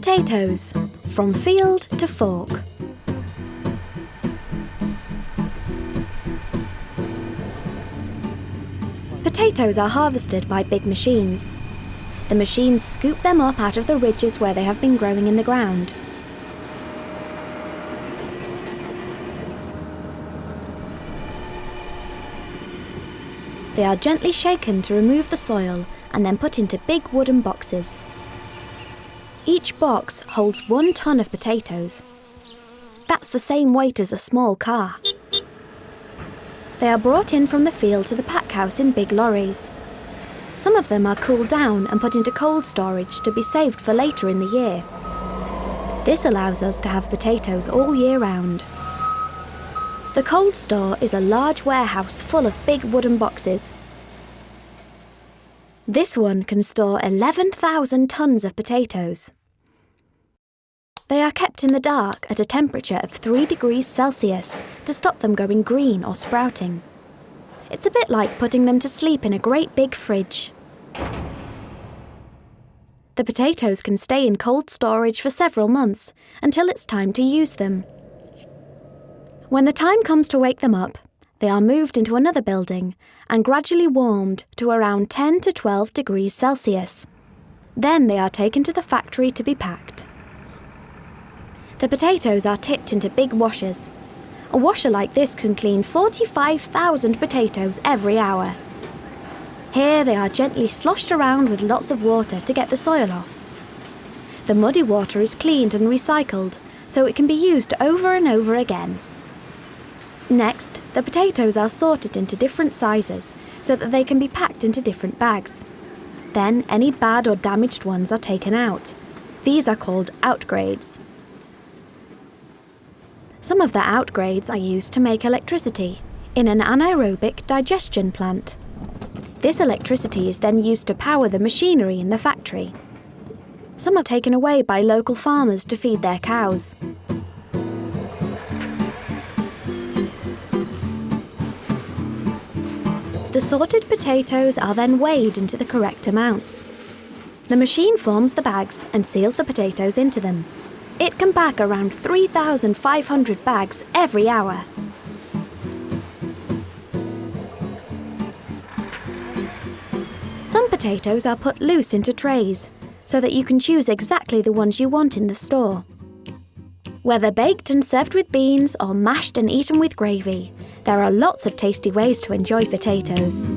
Potatoes, from field to fork. Potatoes are harvested by big machines. The machines scoop them up out of the ridges where they have been growing in the ground. They are gently shaken to remove the soil and then put into big wooden boxes. Each box holds 1 ton of potatoes. That's the same weight as a small car. They are brought in from the field to the pack house in big lorries. Some of them are cooled down and put into cold storage to be saved for later in the year. This allows us to have potatoes all year round. The cold store is a large warehouse full of big wooden boxes. This one can store 11,000 tons of potatoes. They are kept in the dark at a temperature of 3 degrees Celsius to stop them going green or sprouting. It's a bit like putting them to sleep in a great big fridge. The potatoes can stay in cold storage for several months until it's time to use them. When the time comes to wake them up, they are moved into another building and gradually warmed to around 10 to 12 degrees Celsius. Then they are taken to the factory to be packed. The potatoes are tipped into big washers. A washer like this can clean 45,000 potatoes every hour. Here they are gently sloshed around with lots of water to get the soil off. The muddy water is cleaned and recycled, so it can be used over and over again. Next, the potatoes are sorted into different sizes so that they can be packed into different bags. Then any bad or damaged ones are taken out. These are called outgrades. Some of the outgrades are used to make electricity in an anaerobic digestion plant. This electricity is then used to power the machinery in the factory. Some are taken away by local farmers to feed their cows. The sorted potatoes are then weighed into the correct amounts. The machine forms the bags and seals the potatoes into them. It can pack around 3,500 bags every hour. Some potatoes are put loose into trays so that you can choose exactly the ones you want in the store. Whether baked and served with beans or mashed and eaten with gravy, there are lots of tasty ways to enjoy potatoes.